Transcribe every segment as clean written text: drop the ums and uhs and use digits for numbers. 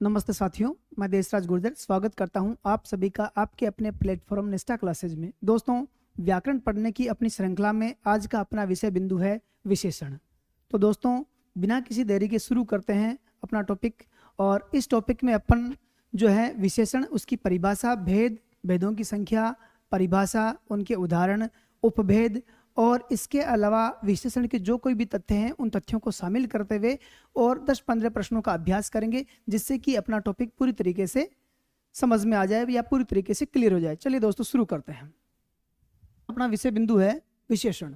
नमस्ते साथियों, मैं देशराज गुर्जर स्वागत करता हूं आप सभी का आपके अपने प्लेटफॉर्म निष्ठा क्लासेज में। दोस्तों, व्याकरण पढ़ने की अपनी श्रृंखला में आज का अपना विषय बिंदु है विशेषण। तो दोस्तों, बिना किसी देरी के शुरू करते हैं अपना टॉपिक। और इस टॉपिक में अपन जो है विशेषण, उसकी परिभाषा, भेद, भेदों की संख्या, परिभाषा, उनके उदाहरण, उपभेद और इसके अलावा विशेषण के जो कोई भी तथ्य हैं उन तथ्यों को शामिल करते हुए और 10-15 प्रश्नों का अभ्यास करेंगे, जिससे कि अपना टॉपिक पूरी तरीके से समझ में आ जाए या पूरी तरीके से क्लियर हो जाए। चलिए दोस्तों, शुरू करते हैं। अपना विषय बिंदु है विशेषण।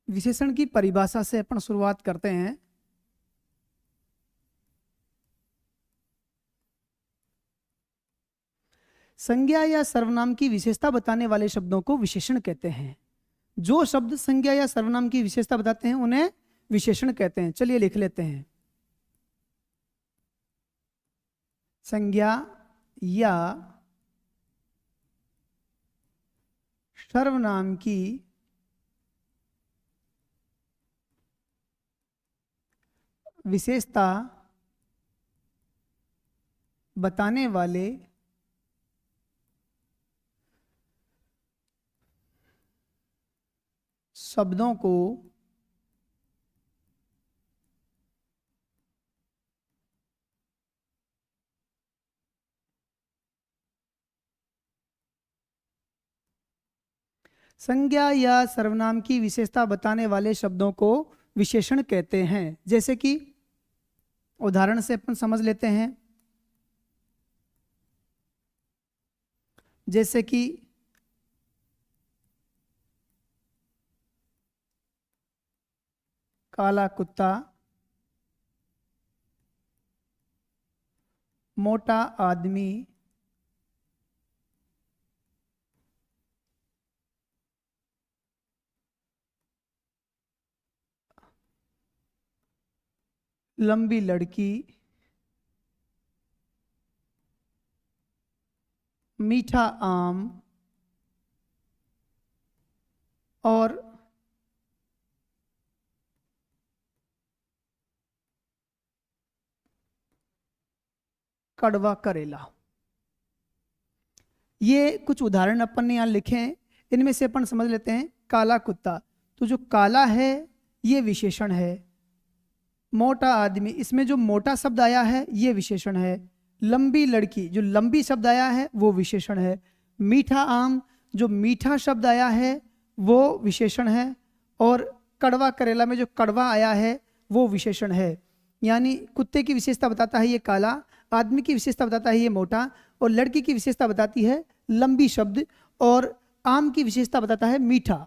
विशेषण की परिभाषा से अपन शुरुआत करते हैं। संज्ञा या सर्वनाम की विशेषता बताने वाले शब्दों को विशेषण कहते हैं। जो शब्द संज्ञा या सर्वनाम की विशेषता बताते हैं उन्हें विशेषण कहते हैं। चलिए लिख लेते हैं। संज्ञा या सर्वनाम की विशेषता बताने वाले शब्दों को संज्ञा या सर्वनाम की विशेषता बताने वाले शब्दों को विशेषण कहते हैं। जैसे कि उदाहरण से अपन समझ लेते हैं। जैसे कि काला कुत्ता, मोटा आदमी, लंबी लड़की, मीठा आम और कड़वा करेला। ये कुछ उदाहरण अपन ने यहां लिखे हैं। इनमें से अपन समझ लेते हैं। काला कुत्ता, तो जो काला है ये विशेषण है। मोटा आदमी, इसमें जो मोटा शब्द आया है ये विशेषण है। लंबी लड़की, जो लंबी शब्द आया है वो विशेषण है। मीठा आम, जो मीठा शब्द आया है वो विशेषण है। और कड़वा करेला में जो कड़वा आया है वो विशेषण है। यानी कुत्ते की विशेषता बताता है ये काला, आदमी की विशेषता बताता है ये मोटा, और लड़की की विशेषता बताती है लंबी शब्द, और आम की विशेषता बताता है मीठा,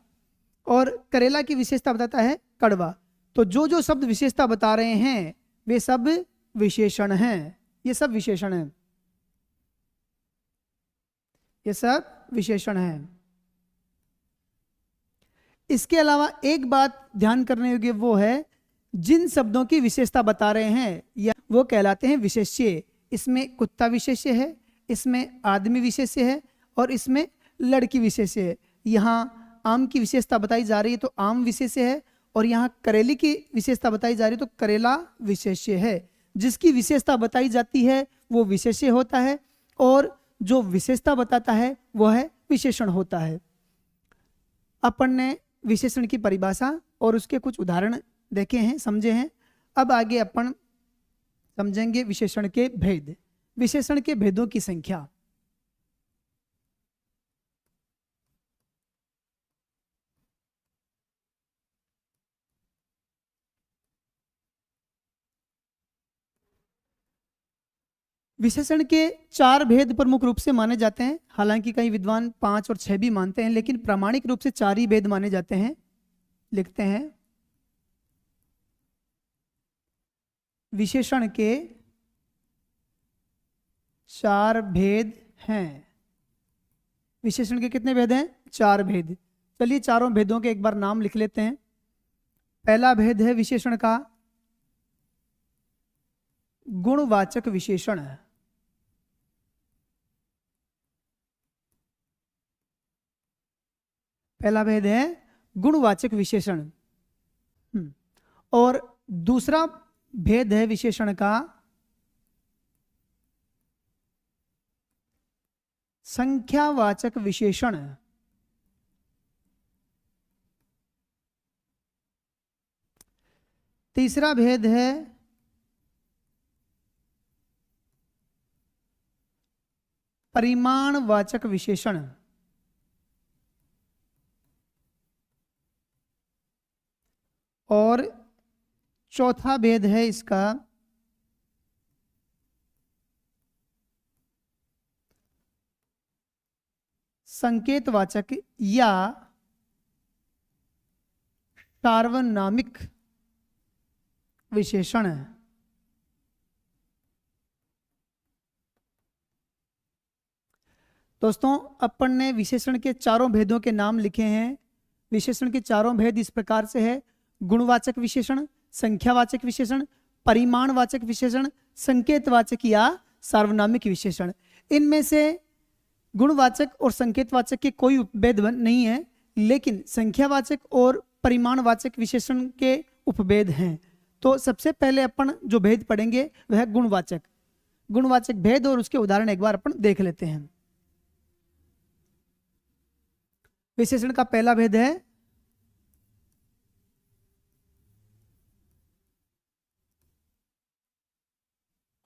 और करेला की विशेषता बताता है कड़वा। तो जो जो शब्द विशेषता बता रहे हैं वे सब विशेषण हैं। ये सब विशेषण हैं। ये सब विशेषण हैं। इसके अलावा एक बात ध्यान करने योग्य वो है, जिन शब्दों की विशेषता बता रहे हैं या वो कहलाते हैं विशेष्य। इसमें कुत्ता विशेष्य है, इसमें आदमी विशेष्य है, और इसमें लड़की विशेष्य है। यहाँ आम की विशेषता बताई जा रही है तो आम विशेष्य है, और यहाँ करेले की विशेषता बताई जा रही है तो करेला विशेष्य है। जिसकी विशेषता बताई जाती है वो विशेष्य होता है, और जो विशेषता बताता है वह है विशेषण होता है। अपन ने विशेषण की परिभाषा और उसके कुछ उदाहरण देखे हैं, समझे हैं। अब आगे अपन समझेंगे विशेषण के भेद, विशेषण के भेदों की संख्या। विशेषण के 4 भेद प्रमुख रूप से माने जाते हैं। हालांकि कई विद्वान 5 और 6 भी मानते हैं, लेकिन प्रामाणिक रूप से 4 ही भेद माने जाते हैं। लिखते हैं, विशेषण के 4 भेद हैं। विशेषण के कितने भेद हैं? 4 भेद। चलिए चारों भेदों के एक बार नाम लिख लेते हैं। पहला भेद है विशेषण का गुणवाचक विशेषण। पहला भेद है गुणवाचक विशेषण। और दूसरा भेद है विशेषण का संख्यावाचक विशेषण। तीसरा भेद है परिमाणवाचक विशेषण। और चौथा भेद है इसका संकेतवाचक या सार्वनामिक विशेषण। दोस्तों, अपन ने विशेषण के चारों भेदों के नाम लिखे हैं। विशेषण के चारों भेद इस प्रकार से है: गुणवाचक विशेषण, संख्यावाचक विशेषण, परिमाणवाचक विशेषण, संकेतवाचक या सार्वनामिक विशेषण। इनमें से गुणवाचक और संकेतवाचक के कोई उपभेद नहीं है, लेकिन संख्यावाचक और परिमाणवाचक विशेषण के उपभेद हैं। तो सबसे पहले अपन जो भेद पढ़ेंगे वह गुणवाचक भेद, और उसके उदाहरण एक बार अपन देख लेते हैं। विशेषण का पहला भेद है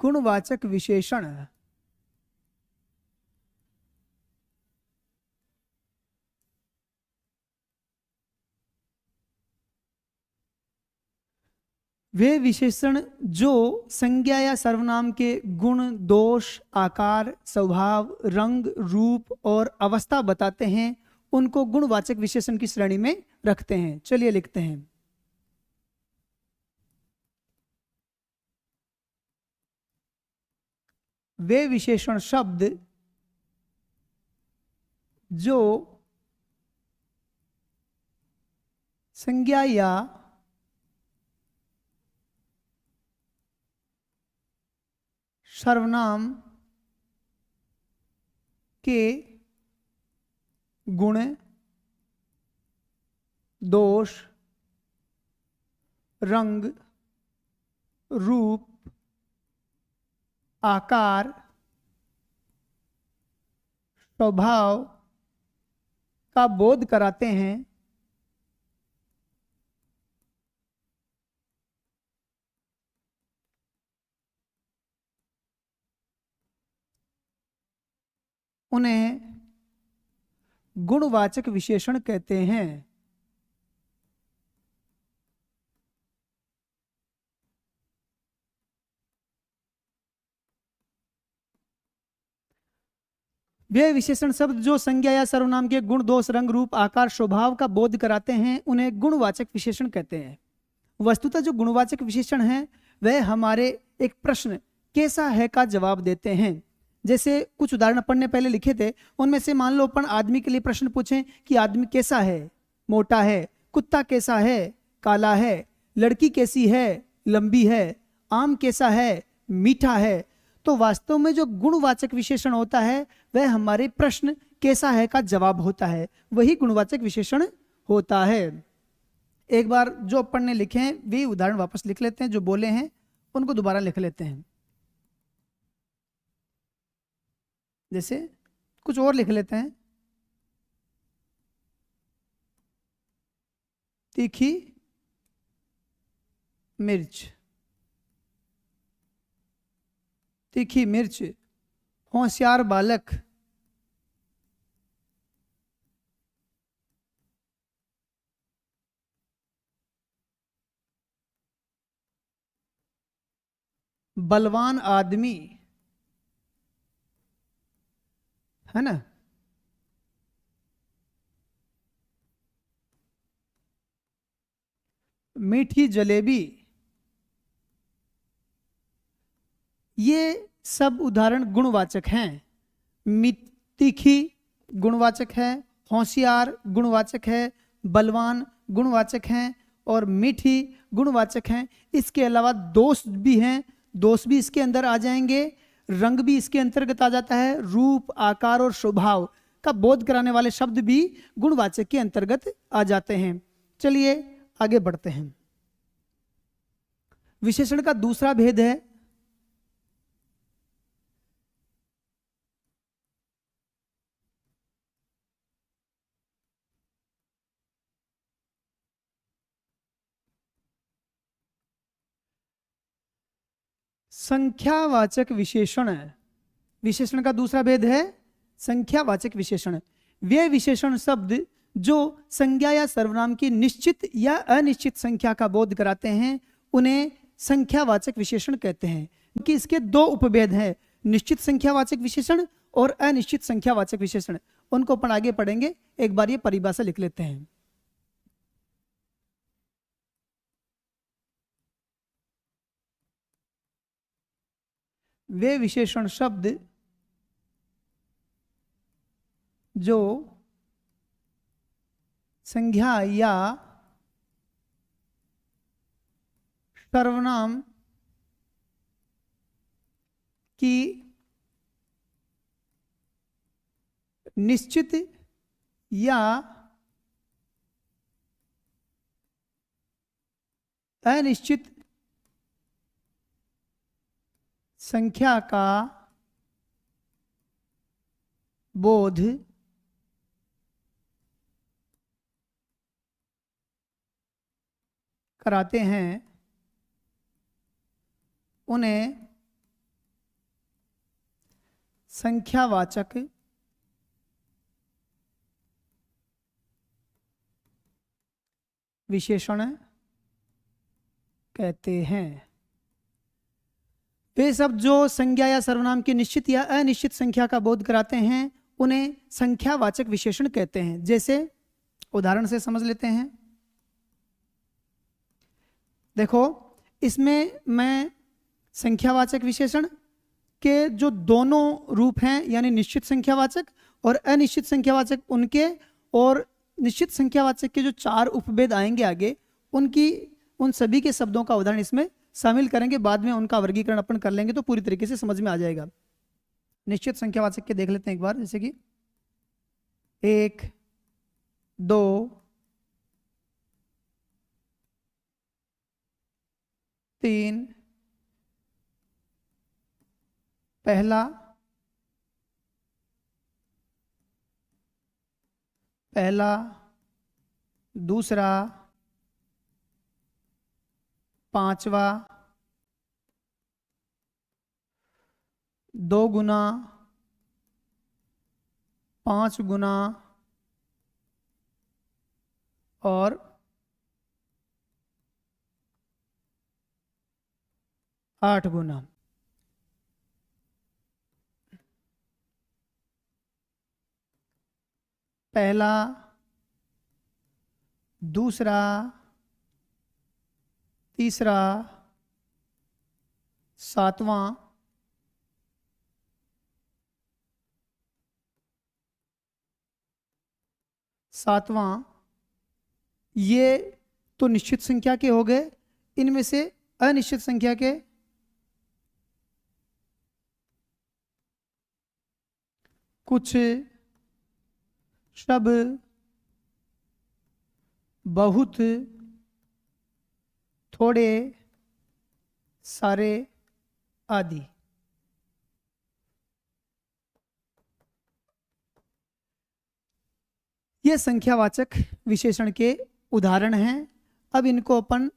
गुणवाचक विशेषण। वे विशेषण जो संज्ञा या सर्वनाम के गुण, दोष, आकार, स्वभाव, रंग, रूप और अवस्था बताते हैं, उनको गुणवाचक विशेषण की श्रेणी में रखते हैं। चलिए लिखते हैं। वे विशेषण शब्द जो संज्ञा या सर्वनाम के गुण, दोष, रंग, रूप, आकार, स्वभाव का बोध कराते हैं, उन्हें गुणवाचक विशेषण कहते हैं। वे विशेषण शब्द जो संज्ञा या सर्वनाम के गुण, दोष, रंग, रूप, आकार, स्वभाव का बोध कराते हैं, उन्हें गुणवाचक विशेषण कहते हैं। वस्तुतः जो गुणवाचक विशेषण हैं वह हमारे एक प्रश्न कैसा है का जवाब देते हैं। जैसे कुछ उदाहरण अपन ने पहले लिखे थे, उनमें से मान लो अपन आदमी के लिए प्रश्न पूछें कि आदमी कैसा है, मोटा है, कुत्ता कैसा है, काला है, लड़की कैसी है, लंबी है, आम कैसा है, मीठा है। तो वास्तव में जो गुणवाचक विशेषण होता है वह हमारे प्रश्न कैसा है का जवाब होता है, वही गुणवाचक विशेषण होता है। एक बार जो अपन ने लिखे हैं वे उदाहरण वापस लिख लेते हैं, जो बोले हैं उनको दोबारा लिख लेते हैं। जैसे कुछ और लिख लेते हैं, तीखी मिर्च, तीखी मिर्च, होशियार बालक, बलवान आदमी, है ना। मीठी जलेबी, ये सब उदाहरण गुणवाचक हैं। तीखी गुणवाचक है, होशियार गुणवाचक है, बलवान गुणवाचक हैं और मीठी गुणवाचक हैं। इसके अलावा दोष भी हैं, दोष भी इसके अंदर आ जाएंगे, रंग भी इसके अंतर्गत आ जाता है, रूप, आकार और स्वभाव का बोध कराने वाले शब्द भी गुणवाचक के अंतर्गत आ जाते हैं। चलिए आगे बढ़ते हैं। विशेषण का दूसरा भेद है संख्यावाचक विशेषण। विशेषण का दूसरा भेद है संख्यावाचक विशेषण। वे विशेषण शब्द जो संज्ञा या सर्वनाम की निश्चित या अनिश्चित संख्या का बोध कराते हैं उन्हें संख्यावाचक विशेषण कहते हैं। कि इसके दो उपभेद हैं, निश्चित संख्यावाचक विशेषण और अनिश्चित संख्यावाचक विशेषण। उनको अपन आगे पढ़ेंगे। एक बार ये परिभाषा लिख लेते हैं। वे विशेषण शब्द जो संज्ञा या सर्वनाम की निश्चित या अनिश्चित संख्या का बोध कराते हैं उन्हें संख्यावाचक विशेषण कहते हैं। वे शब्द जो संज्ञा या सर्वनाम की निश्चित या अनिश्चित संख्या का बोध कराते हैं उन्हें संख्यावाचक विशेषण कहते हैं। जैसे उदाहरण से समझ लेते हैं। देखो, इसमें मैं संख्यावाचक विशेषण के जो दोनों रूप हैं यानी निश्चित संख्यावाचक और अनिश्चित संख्यावाचक उनके और निश्चित संख्यावाचक के जो चार उपभेद आएंगे आगे उन सभी के शब्दों का उदाहरण इसमें शामिल करेंगे। बाद में उनका वर्गीकरण अपन कर लेंगे तो पूरी तरीके से समझ में आ जाएगा। निश्चित संख्यावाचक के देख लेते हैं एक बार। जैसे कि 1, 2, 3, पहला, दूसरा, पांचवा, 2 गुना, 5 गुना और 8 गुना। पहला, दूसरा, तीसरा, 7वां, ये तो निश्चित संख्या के हो गए। इनमें से अनिश्चित संख्या के कुछ शब्द, बहुत, थोड़े, सारे आदि। ये संख्यावाचक विशेषण के उदाहरण हैं। अब इनको अपन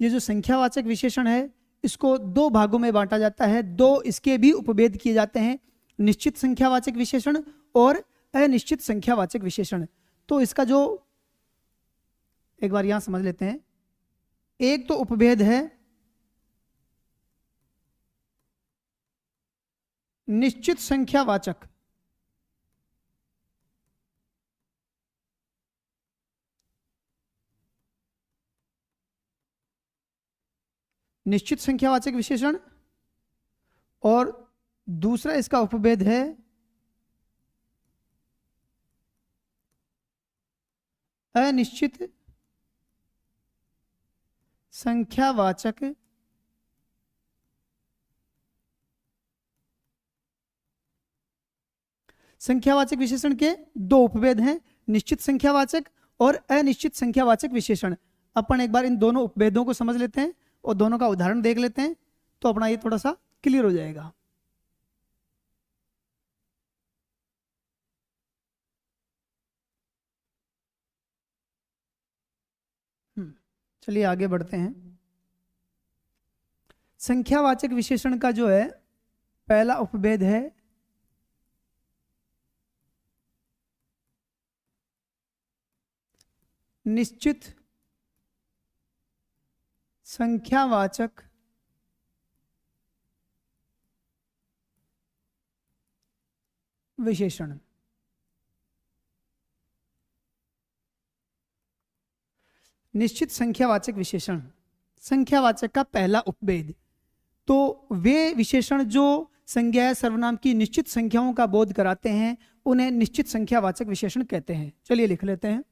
ये जो संख्यावाचक विशेषण है इसको दो भागों में बांटा जाता है। दो इसके भी उपभेद किए जाते हैं, निश्चित संख्यावाचक विशेषण और अनिश्चित संख्यावाचक विशेषण। तो इसका जो एक बार यहां समझ लेते हैं। एक तो उपभेद है निश्चित संख्यावाचक, निश्चित संख्यावाचक विशेषण, और दूसरा इसका उपभेद है अनिश्चित संख्यावाचक संख्यावाचक विशेषण के दो उपभेद हैं, निश्चित संख्यावाचक और अनिश्चित संख्यावाचक विशेषण। अपन एक बार इन दोनों उपभेदों को समझ लेते हैं और दोनों का उदाहरण देख लेते हैं, तो अपना ये थोड़ा सा क्लियर हो जाएगा। चलिए आगे बढ़ते हैं। संख्यावाचक विशेषण का जो है पहला उपभेद है निश्चित संख्यावाचक विशेषण। निश्चित संख्यावाचक विशेषण संख्यावाचक का पहला उपभेद। तो वे विशेषण जो संज्ञा या सर्वनाम की निश्चित संख्याओं का बोध कराते हैं उन्हें निश्चित संख्यावाचक विशेषण कहते हैं। चलिए लिख लेते हैं।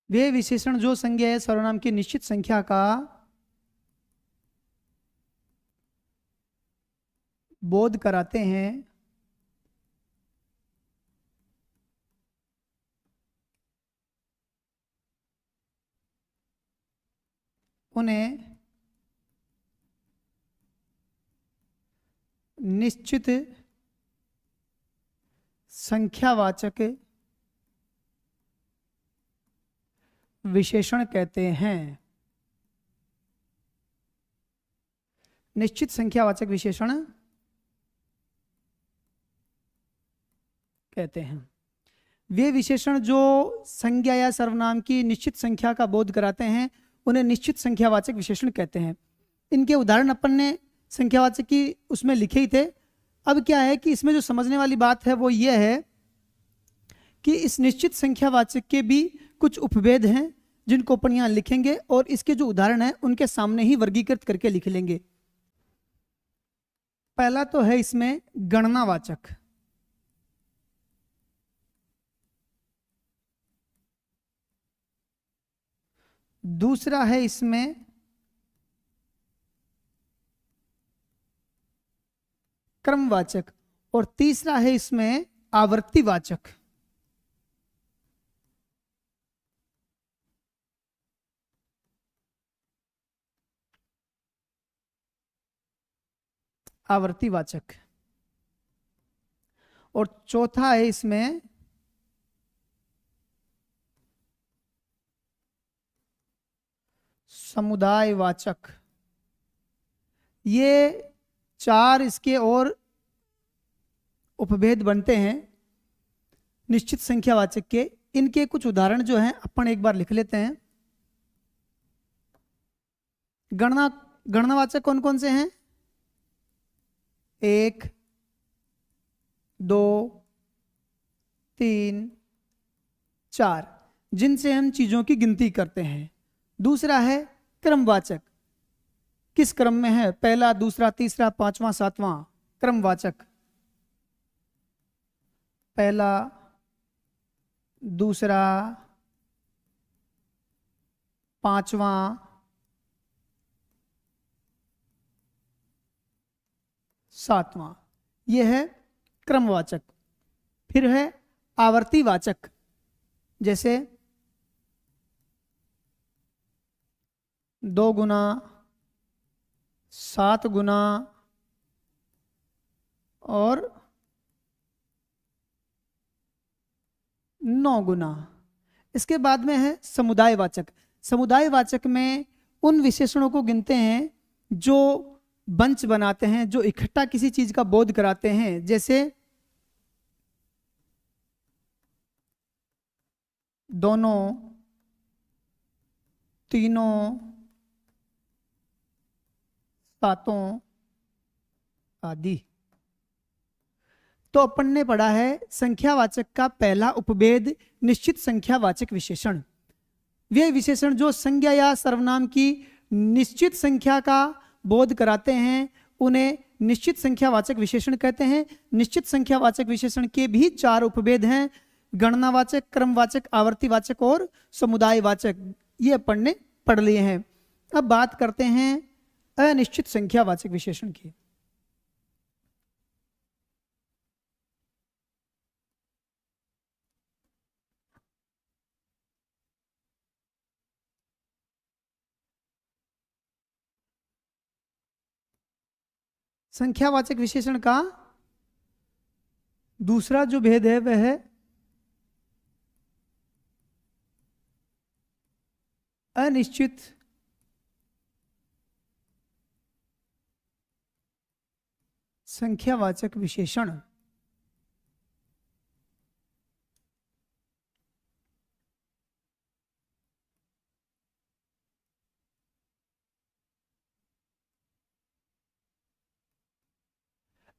वे विशेषण जो संज्ञा या सर्वनाम की निश्चित संख्या का बोध कराते हैं उन्हें निश्चित संख्यावाचक विशेषण कहते हैं। निश्चित संख्यावाचक विशेषण कहते हैं वे विशेषण जो संज्ञा या सर्वनाम की निश्चित संख्या का बोध कराते हैं उन्हें निश्चित संख्यावाचक विशेषण कहते हैं। इनके उदाहरण अपन ने संख्यावाचक की उसमें लिखे ही थे। अब क्या है कि इसमें जो समझने वाली बात है वो ये है कि इस निश्चित संख्यावाचक के भी कुछ उपभेद हैं जिनको अपन यहाँ लिखेंगे और इसके जो उदाहरण हैं उनके सामने ही वर्गीकृत करके लिख लेंगे। पहला तो है इसमें गणनावाचक। दूसरा है इसमें क्रमवाचक और तीसरा है इसमें आवर्तीवाचक। आवर्तीवाचक और चौथा है इसमें समुदायवाचक। ये चार इसके और उपभेद बनते हैं निश्चित संख्यावाचक के। इनके कुछ उदाहरण जो हैं अपन एक बार लिख लेते हैं। गणनावाचक कौन कौन से हैं? 1, 2, 3, 4 जिनसे हम चीजों की गिनती करते हैं। दूसरा है क्रमवाचक। किस क्रम में है? पहला, दूसरा, तीसरा, पांचवा, सातवां। क्रमवाचक पहला, दूसरा, पांचवा, सातवां। यह है क्रमवाचक। फिर है आवर्तीवाचक, जैसे 2 गुना, 7 गुना और 9 गुना। इसके बाद में है समुदायवाचक। समुदायवाचक में उन विशेषणों को गिनते हैं जो बंच बनाते हैं, जो इकट्ठा किसी चीज का बोध कराते हैं। जैसे दोनों, तीनों, सातों आदि। तो अपन ने पढ़ा है संख्यावाचक का पहला उपभेद निश्चित संख्यावाचक विशेषण। वे विशेषण जो संज्ञा या सर्वनाम की निश्चित संख्या का बोध कराते हैं उन्हें निश्चित संख्यावाचक विशेषण कहते हैं। निश्चित संख्यावाचक विशेषण के भी 4 उपभेद हैं, गणनावाचक, क्रमवाचक, आवर्तीवाचक और समुदायवाचक। ये अपन ने पढ़ लिए हैं। अब बात करते हैं अनिश्चित संख्यावाचक विशेषण की। संख्यावाचक विशेषण का दूसरा जो भेद है वह है अनिश्चित संख्यावाचक विशेषण।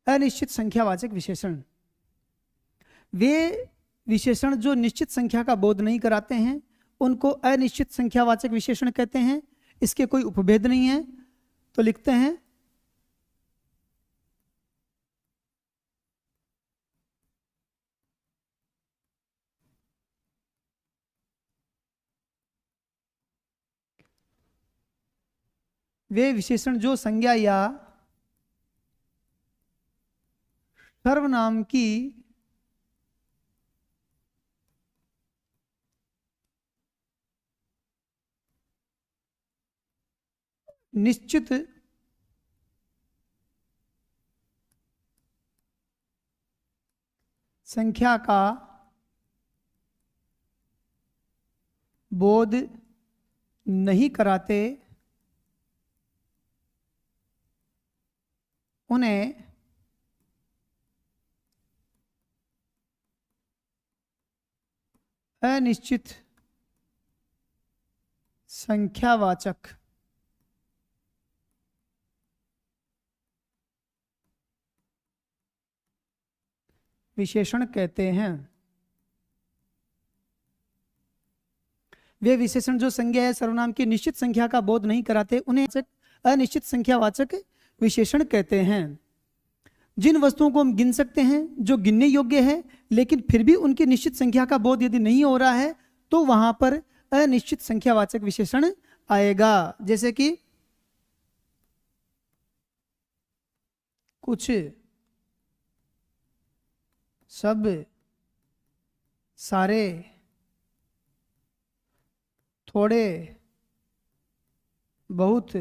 अनिश्चित संख्यावाचक विशेषण वे विशेषण जो निश्चित संख्या का बोध नहीं कराते हैं उनको अनिश्चित संख्यावाचक विशेषण कहते हैं। इसके कोई उपभेद नहीं है, तो लिखते हैं वे विशेषण जो संज्ञा या सर्वनाम की निश्चित संख्या का बोध नहीं कराते उन्हें अनिश्चित संख्यावाचक विशेषण कहते हैं। वे विशेषण जो संज्ञा या सर्वनाम की निश्चित संख्या का बोध नहीं कराते उन्हें अनिश्चित संख्यावाचक विशेषण कहते हैं। जिन वस्तुओं को हम गिन सकते हैं जो गिनने योग्य है लेकिन फिर भी उनकी निश्चित संख्या का बोध यदि नहीं हो रहा है तो वहां पर अनिश्चित संख्यावाचक विशेषण आएगा। जैसे कि कुछ, सब, सारे, थोड़े, बहुत,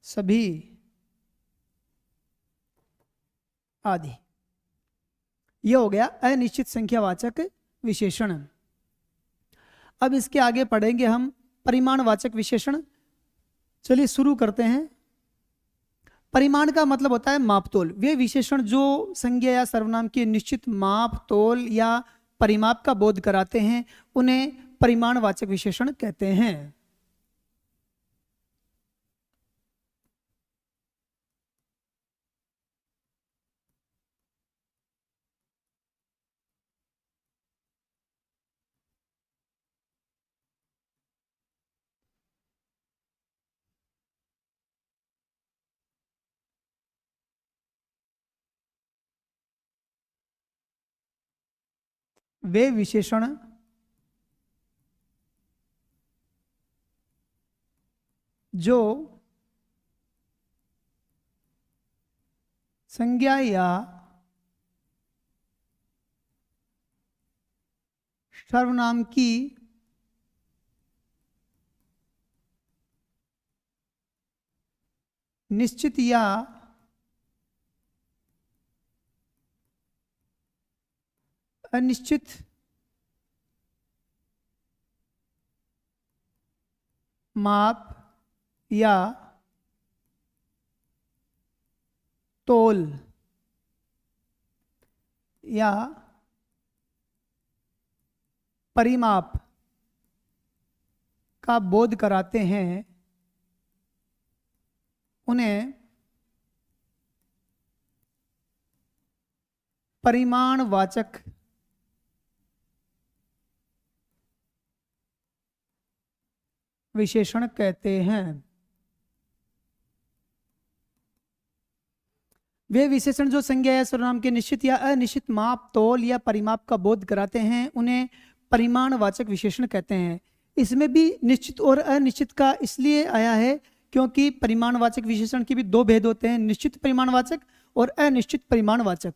सभी आदि। यह हो गया अनिश्चित संख्यावाचक विशेषण। अब इसके आगे पढ़ेंगे हम परिमाणवाचक विशेषण। चलिए शुरू करते हैं। परिमाण का मतलब होता है मापतोल। वे विशेषण जो संज्ञा या सर्वनाम के निश्चित माप, तोल या परिमाप का बोध कराते हैं उन्हें परिमाणवाचक विशेषण कहते हैं। वे विशेषण जो संज्ञा या सर्वनाम की निश्चित या अनिश्चित माप या तोल या परिमाप का बोध कराते हैं उन्हें परिमाणवाचक विशेषण कहते हैं। वे विशेषण जो संज्ञा या सर्वनाम के निश्चित या अनिश्चित माप, तौल या परिमाप का बोध कराते हैं उन्हें परिमाणवाचक विशेषण कहते हैं। इसमें भी निश्चित और अनिश्चित का इसलिए आया है क्योंकि परिमाणवाचक विशेषण के भी दो भेद होते हैं, निश्चित परिमाणवाचक और अनिश्चित परिमाणवाचक।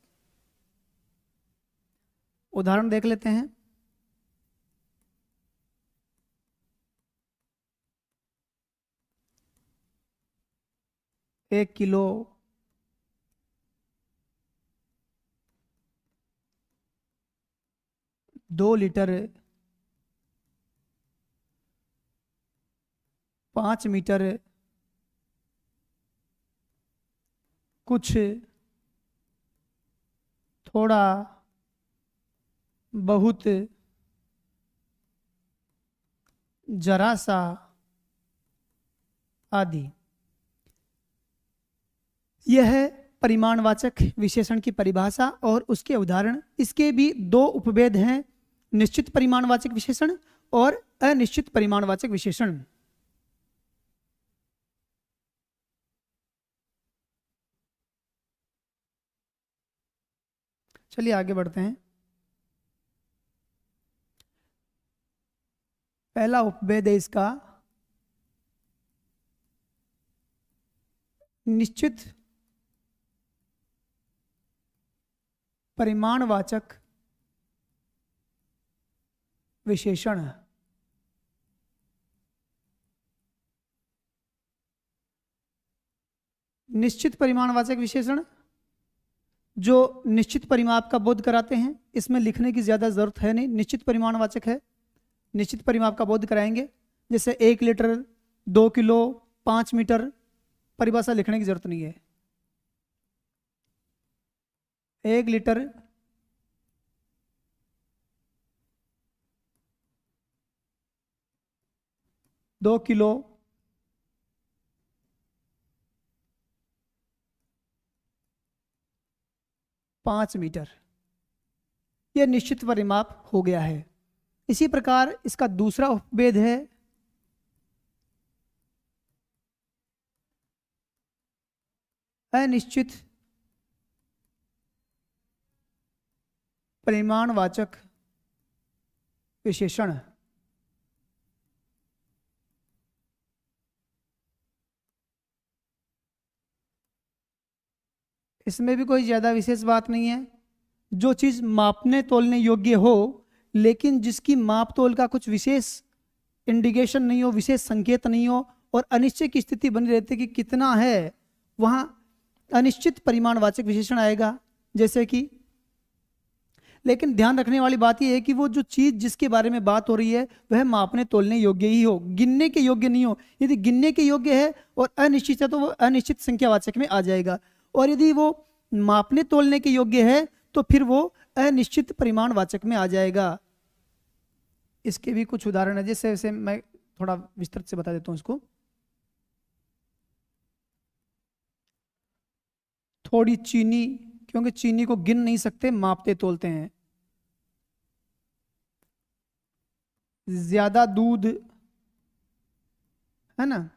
उदाहरण देख लेते हैं। एक किलो, 2 लीटर, 5 मीटर, कुछ, थोड़ा, बहुत, जरा सा आदि। यह है परिमाणवाचक विशेषण की परिभाषा और उसके उदाहरण। इसके भी दो उपभेद हैं, निश्चित परिमाणवाचक विशेषण और अनिश्चित परिमाणवाचक विशेषण। चलिए आगे बढ़ते हैं। पहला उपभेद है इसका निश्चित परिमाणवाचक विशेषण। निश्चित परिमाणवाचक विशेषण जो निश्चित परिमाप का बोध कराते हैं, इसमें लिखने की ज्यादा जरूरत है नहीं, निश्चित परिमाणवाचक है, निश्चित परिमाप का बोध कराएंगे। जैसे 1 लीटर, 2 किलो, 5 मीटर, परिभाषा लिखने की जरूरत नहीं है। 1 लीटर, 2 किलो, 5 मीटर, यह निश्चित परिमाप हो गया है। इसी प्रकार इसका दूसरा उपभेद है अनिश्चित परिमाणवाचक विशेषण। इसमें भी कोई ज्यादा विशेष बात नहीं है। जो चीज मापने तोलने योग्य हो लेकिन जिसकी माप तोल का कुछ विशेष इंडिकेशन नहीं हो, विशेष संकेत नहीं हो और अनिश्चित की स्थिति बनी रहती कि कितना है, वहां अनिश्चित परिमाणवाचक विशेषण आएगा। जैसे कि, लेकिन ध्यान रखने वाली बात यह है कि वो जो चीज जिसके बारे में बात हो रही है वह मापने तोलने योग्य ही हो, गिनने के योग्य नहीं हो। यदि गिनने के योग्य है और अनिश्चित है तो वो अनिश्चित संख्यावाचक में आ जाएगा, और यदि वो मापने तोलने के योग्य है तो फिर वो अनिश्चित परिमाणवाचक में आ जाएगा। इसके भी कुछ उदाहरण है, जैसे मैं थोड़ा विस्तृत से बता देता हूं इसको। थोड़ी चीनी, क्योंकि चीनी को गिन नहीं सकते, मापते तोलते हैं। ज्यादा दूध, है ना,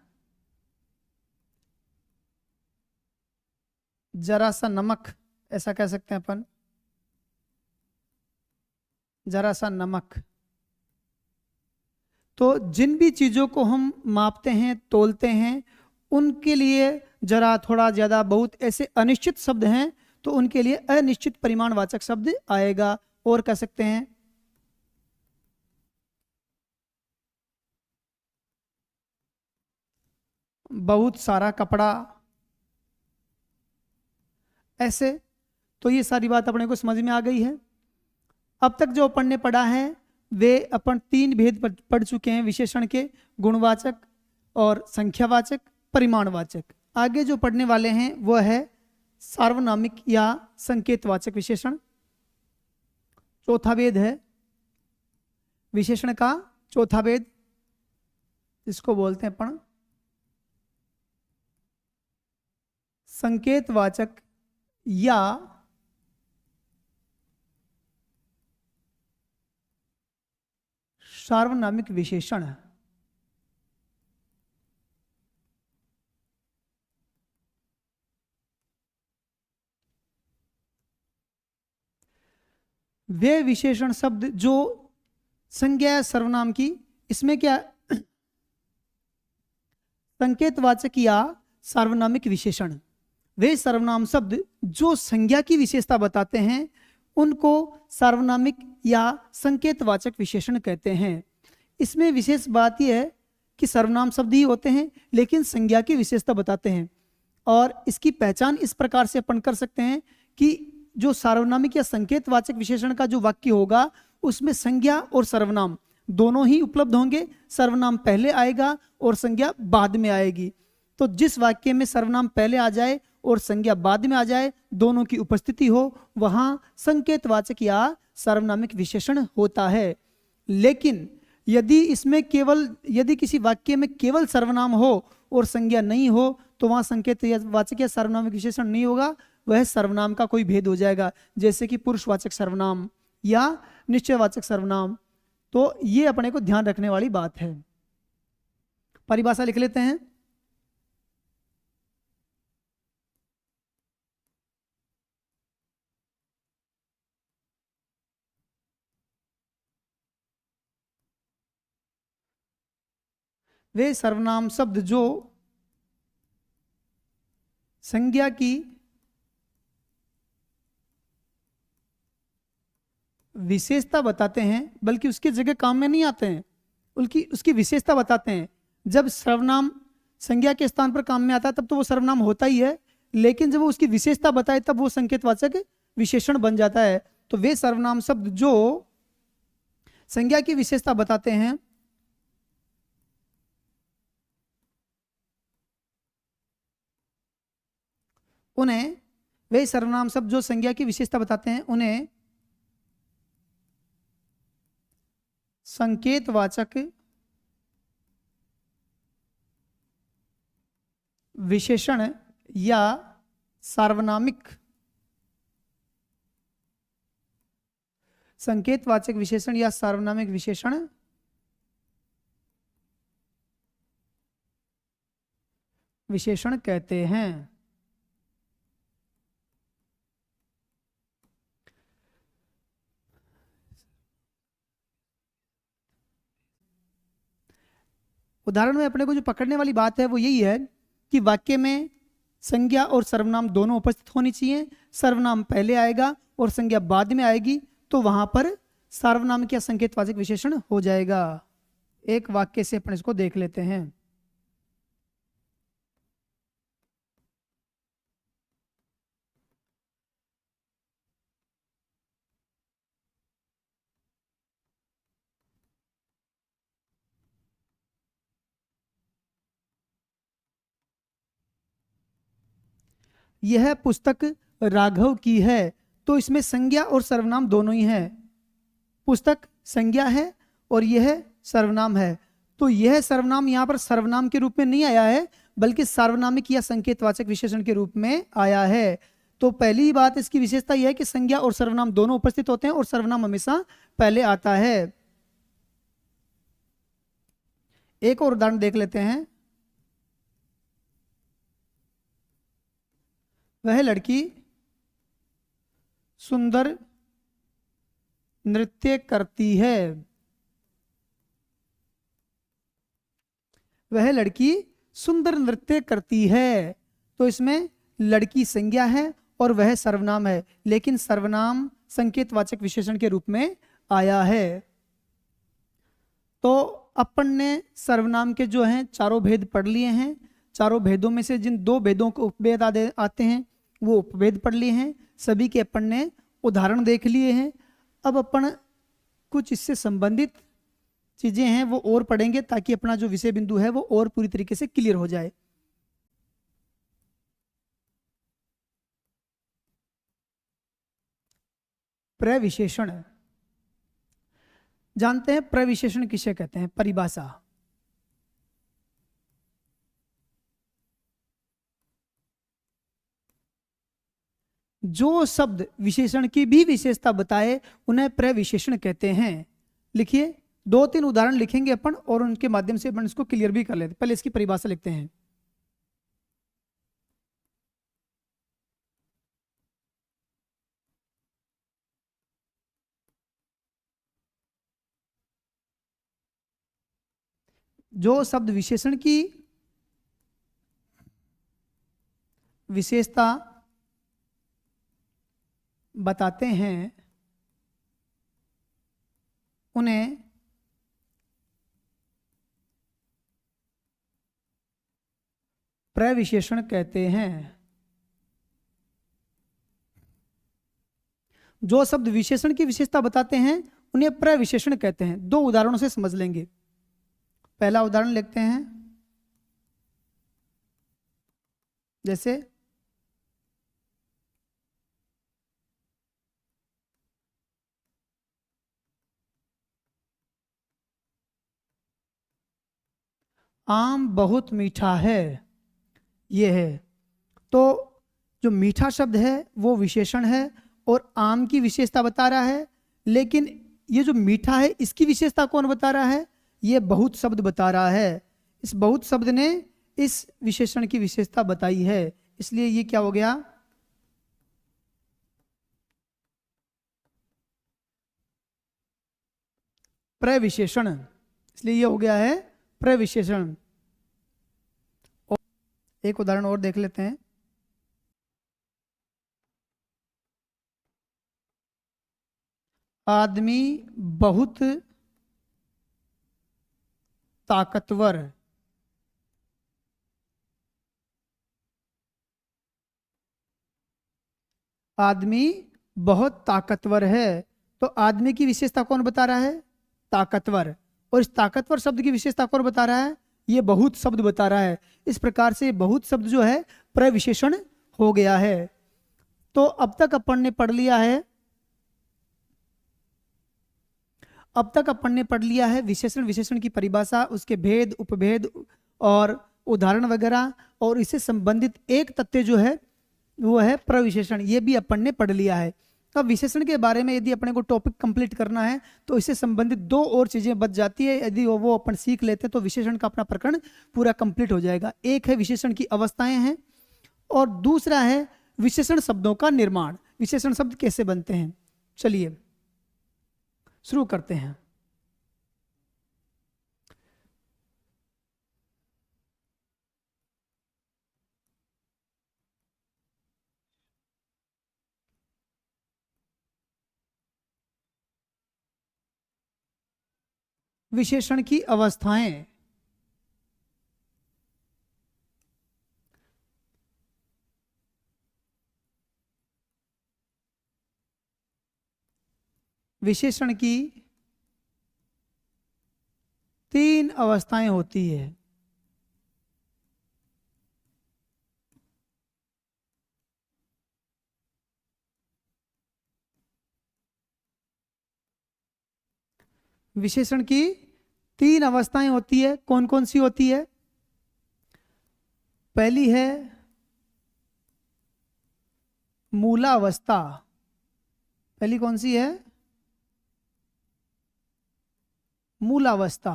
जरा सा नमक, ऐसा कह सकते हैं अपन, जरा सा नमक। तो जिन भी चीजों को हम मापते हैं तोलते हैं उनके लिए जरा, थोड़ा, ज्यादा, बहुत ऐसे अनिश्चित शब्द हैं तो उनके लिए अनिश्चित परिमाणवाचक शब्द आएगा। और कह सकते हैं बहुत सारा कपड़ा, ऐसे। तो ये सारी बात अपने को समझ में आ गई है। अब तक जो अपन ने पढ़ा है वे अपन 3 भेद पढ़ चुके हैं विशेषण के, गुणवाचक और संख्यावाचक, परिमाणवाचक। आगे जो पढ़ने वाले हैं वह है सार्वनामिक या संकेतवाचक विशेषण। चौथा भेद है विशेषण का, चौथा भेद जिसको बोलते हैं अपन संकेतवाचक या सार्वनामिक विशेषण। वे विशेषण शब्द जो संज्ञा या सर्वनाम की, इसमें क्या संकेतवाचक या सार्वनामिक विशेषण, वे सर्वनाम शब्द जो संज्ञा की विशेषता बताते हैं उनको सार्वनामिक या संकेतवाचक विशेषण कहते हैं। इसमें विशेष बात यह है कि सर्वनाम शब्द ही होते हैं लेकिन संज्ञा की विशेषता बताते हैं। और इसकी पहचान इस प्रकार से अपन कर सकते हैं कि जो सार्वनामिक या संकेतवाचक विशेषण का जो वाक्य होगा उसमें संज्ञा और सर्वनाम दोनों ही उपलब्ध होंगे। सर्वनाम पहले आएगा और संज्ञा बाद में आएगी। तो जिस वाक्य में सर्वनाम पहले आ जाए और संज्ञा बाद में आ जाए, दोनों की उपस्थिति हो, वहां संकेतवाचक या सार्वनामिक विशेषण होता है। लेकिन यदि किसी वाक्य में केवल सर्वनाम हो और संज्ञा नहीं हो तो वहां संकेतवाचक या सार्वनामिक विशेषण नहीं होगा, वह सर्वनाम का कोई भेद हो जाएगा, जैसे कि पुरुषवाचक सर्वनाम या निश्चयवाचक सर्वनाम। तो ये अपने को ध्यान रखने वाली बात है। परिभाषा लिख लेते हैं। वे सर्वनाम शब्द जो संज्ञा की विशेषता बताते हैं, बल्कि उसकी जगह काम में नहीं आते हैं, उसकी विशेषता बताते हैं। जब सर्वनाम संज्ञा के स्थान पर काम में आता है तब तो वो सर्वनाम होता ही है, लेकिन जब वो उसकी विशेषता बताए तब वो संकेतवाचक विशेषण बन जाता है। तो वे सर्वनाम शब्द जो संज्ञा की विशेषता बताते हैं उन्हें वे सर्वनाम शब्द जो संज्ञा की विशेषता बताते हैं उन्हें संकेतवाचक विशेषण या सार्वनामिक संकेतवाचक विशेषण या सार्वनामिक विशेषण कहते हैं। उदाहरण में अपने को जो पकड़ने वाली बात है वो यही है कि वाक्य में संज्ञा और सर्वनाम दोनों उपस्थित होनी चाहिए। सर्वनाम पहले आएगा और संज्ञा बाद में आएगी, तो वहां पर सार्वनामिक या संकेतवाचक विशेषण हो जाएगा। एक वाक्य से अपन इसको देख लेते हैं। यह पुस्तक राघव की है, तो इसमें संज्ञा और सर्वनाम दोनों ही है। पुस्तक संज्ञा है और यह सर्वनाम है। तो यह सर्वनाम यहाँ पर सर्वनाम के रूप में नहीं आया है, बल्कि सार्वनामिक या संकेतवाचक विशेषण के रूप में आया है। तो पहली बात इसकी विशेषता यह है कि संज्ञा और सर्वनाम दोनों उपस्थित होते हैं और सर्वनाम हमेशा पहले आता है। एक और उदाहरण देख लेते हैं। वह लड़की सुंदर नृत्य करती है। वह लड़की सुंदर नृत्य करती है, तो इसमें लड़की संज्ञा है और वह सर्वनाम है, लेकिन सर्वनाम संकेतवाचक विशेषण के रूप में आया है। तो अपन ने सर्वनाम के जो हैं चारों भेद पढ़ लिए हैं। चारों भेदों में से जिन दो भेदों को उपभेद आते हैं वो उपभेद पढ़ लिए हैं। सभी के अपन ने उदाहरण देख लिए हैं। अब अपन कुछ इससे संबंधित चीजें हैं वो और पढ़ेंगे, ताकि अपना जो विषय बिंदु है वो और पूरी तरीके से क्लियर हो जाए। प्रविशेषण जानते हैं। प्रविशेषण किसे कहते हैं? परिभाषा। जो शब्द विशेषण की भी विशेषता बताए उन्हें प्रविशेषण कहते हैं। लिखिए, 2-3 उदाहरण लिखेंगे अपन और उनके माध्यम से अपन इसको क्लियर भी कर लेते हैं। पहले इसकी परिभाषा लिखते हैं। जो शब्द विशेषण की विशेषता बताते हैं उन्हें प्रविशेषण कहते हैं। जो शब्द विशेषण की विशेषता बताते हैं उन्हें प्रविशेषण कहते हैं। 2 उदाहरणों से समझ लेंगे। पहला उदाहरण लिखते हैं, जैसे आम बहुत मीठा है, ये है। तो जो मीठा शब्द है वो विशेषण है और आम की विशेषता बता रहा है, लेकिन ये जो मीठा है इसकी विशेषता कौन बता रहा है? ये बहुत शब्द बता रहा है। इस बहुत शब्द ने इस विशेषण की विशेषता बताई है, इसलिए ये क्या हो गया? प्रविशेषण। इसलिए ये हो गया है प्रविशेषण। एक उदाहरण और देख लेते हैं। आदमी बहुत ताकतवर। आदमी बहुत ताकतवर है। तो आदमी की विशेषता कौन बता रहा है? ताकतवर। और इस ताकतवर शब्द की विशेषता कौन बता रहा है? ये बहुत शब्द बता रहा है। इस प्रकार से बहुत शब्द जो है प्रविशेषण हो गया है। तो अब तक अपन ने पढ़ लिया है, विशेषण, विशेषण की परिभाषा, उसके भेद, उपभेद और उदाहरण वगैरह, और इससे संबंधित एक तथ्य जो है वो है प्रविशेषण। ये भी अपन ने पढ़ लिया है। तो विशेषण के बारे में यदि अपने को टॉपिक कंप्लीट करना है तो इससे संबंधित 2 और चीजें बच जाती है। यदि वो अपन सीख लेते हैं तो विशेषण का अपना प्रकरण पूरा कंप्लीट हो जाएगा। एक है विशेषण की अवस्थाएं हैं और दूसरा है विशेषण शब्दों का निर्माण। विशेषण शब्द कैसे बनते हैं, चलिए शुरू करते हैं। विशेषण की अवस्थाएं। विशेषण की 3 अवस्थाएं होती है। विशेषण की 3 अवस्थाएं होती है। कौन कौन सी होती है? पहली है मूलावस्था। पहली कौन सी है? मूलावस्था।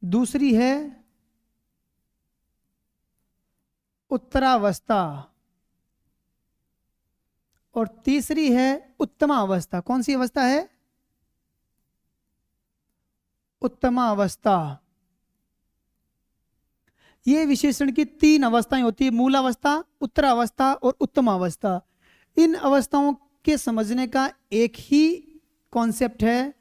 दूसरी है उत्तरावस्था और तीसरी है उत्तमावस्था। कौन सी अवस्था है? उत्तमावस्था। ये विशेषण की 3 अवस्थाएं होती है, मूलावस्था, उत्तरावस्था और उत्तमावस्था। इन अवस्थाओं के समझने का एक ही कॉन्सेप्ट है।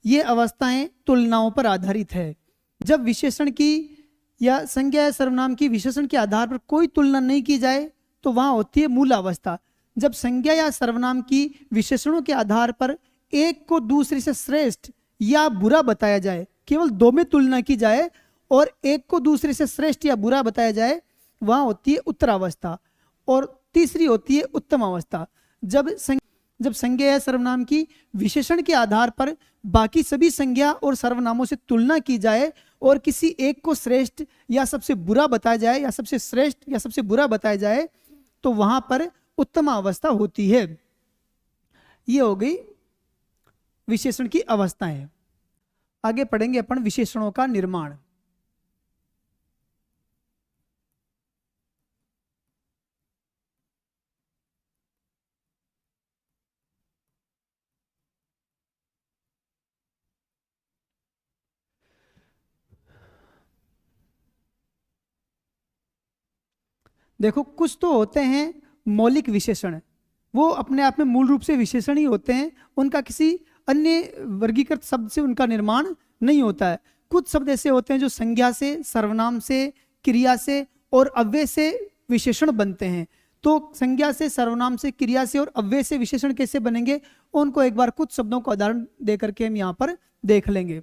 ये अवस्थाएं तुलनाओं पर आधारित है। जब विशेषण की या संज्ञा या सर्वनाम की विशेषण के आधार पर कोई तुलना नहीं की जाए तो वहां होती है मूलावस्था। जब संज्ञा या सर्वनाम की विशेषणों के आधार पर एक को दूसरे से श्रेष्ठ या बुरा बताया जाए, केवल 2 में तुलना की जाए और एक को दूसरे से श्रेष्ठ या बुरा बताया जाए, वहां होती है उत्तरावस्था। और तीसरी होती है उत्तम अवस्था। जब संज्ञा या सर्वनाम की विशेषण के आधार पर बाकी सभी संज्ञा और सर्वनामों से तुलना की जाए और किसी एक को श्रेष्ठ या सबसे बुरा बताया जाए या सबसे श्रेष्ठ या सबसे बुरा बताया जाए, तो वहां पर उत्तम अवस्था होती है। ये हो गई विशेषण की अवस्थाएं। आगे पढ़ेंगे अपन विशेषणों का निर्माण। देखो, कुछ तो होते हैं मौलिक विशेषण, वो अपने आप में मूल रूप से विशेषण ही होते हैं, उनका किसी अन्य वर्गीकृत शब्द से उनका निर्माण नहीं होता है। कुछ शब्द ऐसे होते हैं जो संज्ञा से, सर्वनाम से, क्रिया से और अव्यय से विशेषण बनते हैं। तो संज्ञा से, सर्वनाम से, क्रिया से और अव्यय से विशेषण कैसे बनेंगे, उनको एक बार कुछ शब्दों का उदाहरण दे करके हम यहाँ पर देख लेंगे।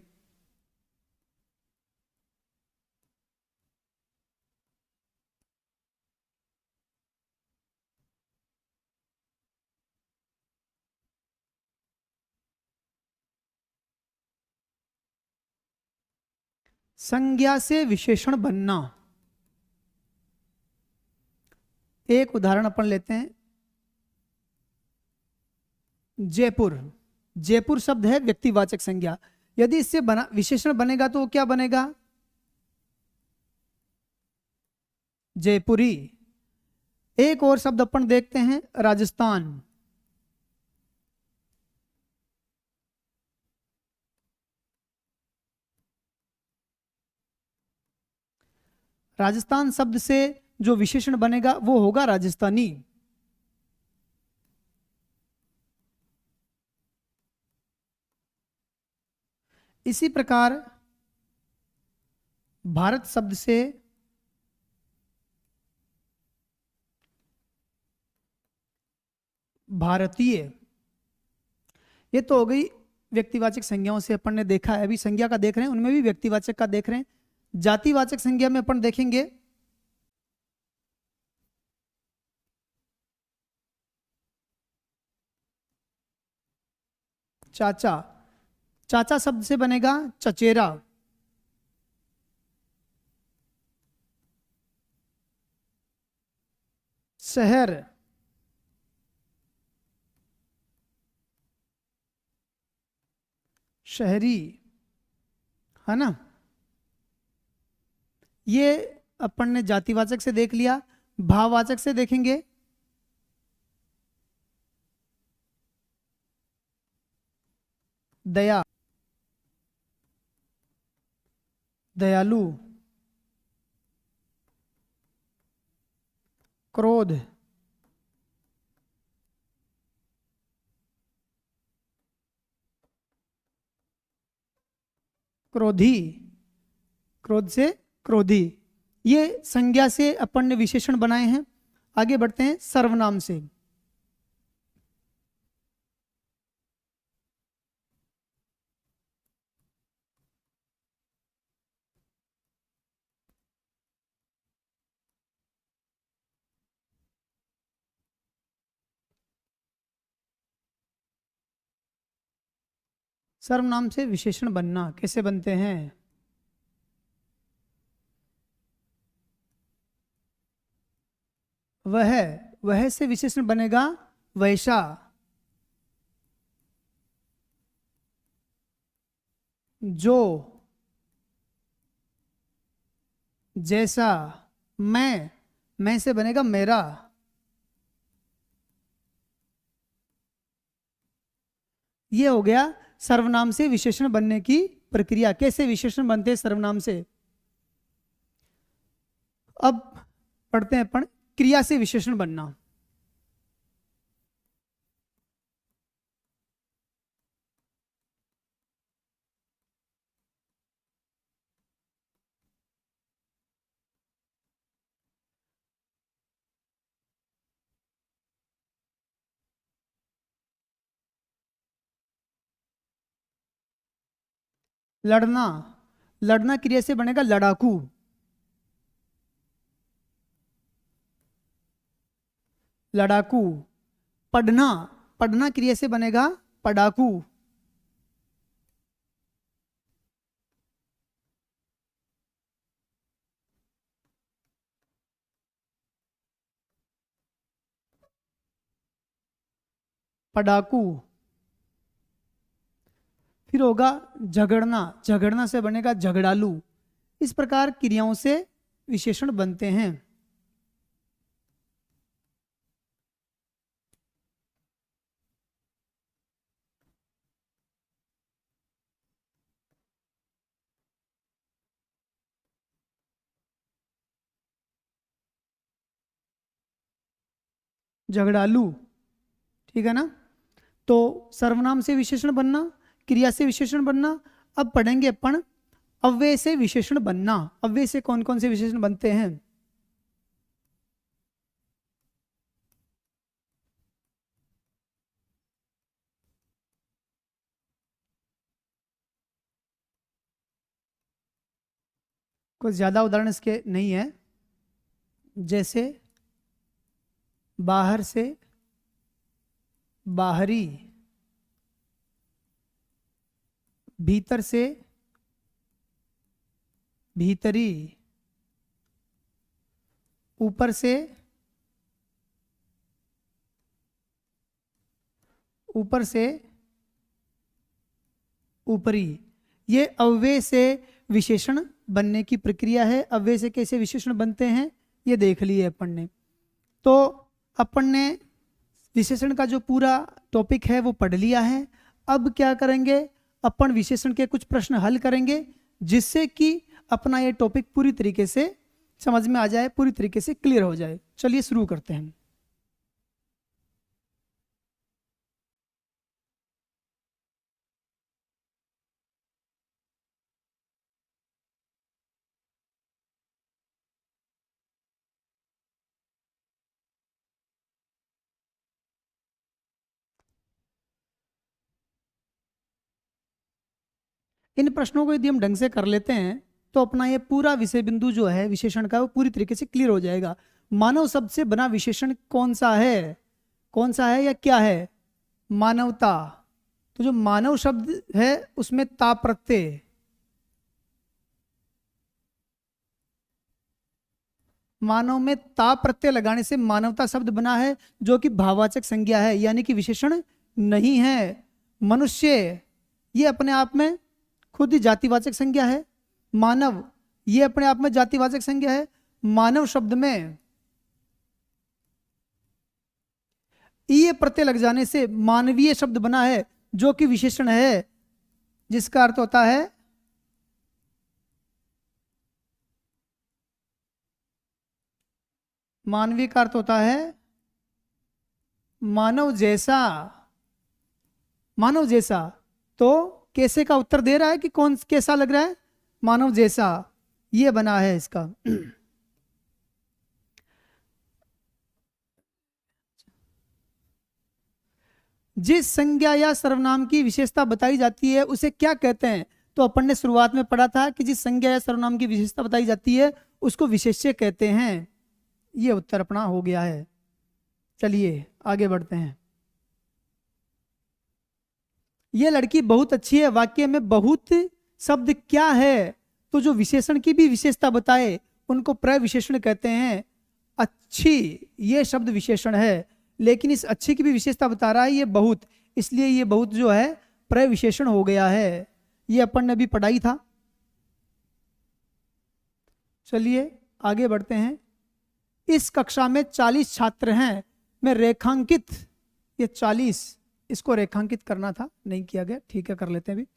संज्ञा से विशेषण बनना, एक उदाहरण अपन लेते हैं। जयपुर, जयपुर शब्द है व्यक्तिवाचक संज्ञा। यदि इससे बना विशेषण बनेगा तो वो क्या बनेगा, जयपुरी। एक और शब्द अपन देखते हैं, राजस्थान। राजस्थान शब्द से जो विशेषण बनेगा वो होगा राजस्थानी। इसी प्रकार भारत शब्द से भारतीय, ये तो हो गई व्यक्तिवाचक संज्ञाओं से अपन ने देखा है। अभी संज्ञा का देख रहे हैं, उनमें भी व्यक्तिवाचक का देख रहे हैं। जातिवाचक संज्ञा में अपन देखेंगे चाचा। चाचा शब्द से बनेगा चचेरा। शहर, शहरी, है ना। ये अपन ने जातिवाचक से देख लिया। भाववाचक से देखेंगे दया, दयालु, क्रोध, क्रोधी, क्रोध से क्रोधी। ये संज्ञा से अपन ने विशेषण बनाए हैं। आगे बढ़ते हैं सर्वनाम से। सर्वनाम से विशेषण बनना कैसे बनते हैं, वह, वह से विशेषण बनेगा वैसा, जो, जैसा। मैं से बनेगा मेरा। ये हो गया सर्वनाम से विशेषण बनने की प्रक्रिया। कैसे विशेषण बनते हैं सर्वनाम से। अब पढ़ते हैं अपन क्रिया से विशेषण बनना। लड़ना, लड़ना क्रिया से बनेगा लड़ाकू। लड़ाकू। पढ़ना, पढ़ना क्रिया से बनेगा पढ़ाकू। पढ़ाकू। फिर होगा झगड़ना, झगड़ना से बनेगा झगड़ालू। इस प्रकार क्रियाओं से विशेषण बनते हैं। झगड़ालू, ठीक है ना। तो सर्वनाम से विशेषण बनना, क्रिया से विशेषण बनना। अब पढ़ेंगे अपन अव्यय से विशेषण बनना। अव्यय से कौन कौन से विशेषण बनते हैं। कुछ ज्यादा उदाहरण इसके नहीं है, जैसे बाहर से बाहरी, भीतर से भीतरी, ऊपर से ऊपर से ऊपरी। ये अव्यय से विशेषण बनने की प्रक्रिया है। अव्यय से कैसे विशेषण बनते हैं ये देख लिए अपन ने। तो अपन ने विशेषण का जो पूरा टॉपिक है वो पढ़ लिया है। अब क्या करेंगे, अपन विशेषण के कुछ प्रश्न हल करेंगे, जिससे कि अपना ये टॉपिक पूरी तरीके से समझ में आ जाए, पूरी तरीके से क्लियर हो जाए। चलिए शुरू करते हैं। इन प्रश्नों को यदि हम ढंग से कर लेते हैं तो अपना ये पूरा विषय बिंदु जो है विशेषण का वो पूरी तरीके से क्लियर हो जाएगा। मानव शब्द से बना विशेषण कौन सा है, कौन सा है या क्या है, मानवता। तो जो मानव शब्द है उसमें ता प्रत्यय, मानव में ता प्रत्यय लगाने से मानवता शब्द बना है, जो कि भाववाचक संज्ञा है, यानी कि विशेषण नहीं है। मनुष्य ये अपने आप में खुद ही जातिवाचक संज्ञा है। मानव ये अपने आप में जातिवाचक संज्ञा है। मानव शब्द में ये प्रत्यय लग जाने से मानवीय शब्द बना है, जो कि विशेषण है, जिसका अर्थ होता है मानवीय का अर्थ होता है मानव जैसा। मानव जैसा, तो कैसे का उत्तर दे रहा है कि कौन कैसा लग रहा है, मानव जैसा। ये बना है इसका। जिस संज्ञा या सर्वनाम की विशेषता बताई जाती है उसे क्या कहते हैं। तो अपन ने शुरुआत में पढ़ा था कि जिस संज्ञा या सर्वनाम की विशेषता बताई जाती है उसको विशेष्य कहते हैं। ये उत्तर अपना हो गया है। चलिए आगे बढ़ते हैं। ये लड़की बहुत अच्छी है, वाक्य में बहुत शब्द क्या है। तो जो विशेषण की भी विशेषता बताए उनको प्रविशेषण कहते हैं। अच्छी ये शब्द विशेषण है, लेकिन इस अच्छी की भी विशेषता बता रहा है ये बहुत, इसलिए ये बहुत जो है प्रविशेषण हो गया है। ये अपन ने भी पढ़ाई था। चलिए आगे बढ़ते हैं। इस कक्षा में 40 छात्र हैं। मैं रेखांकित, ये 40 इसको रेखांकित करना था, नहीं किया गया, ठीक है कर लेते हैं अभी।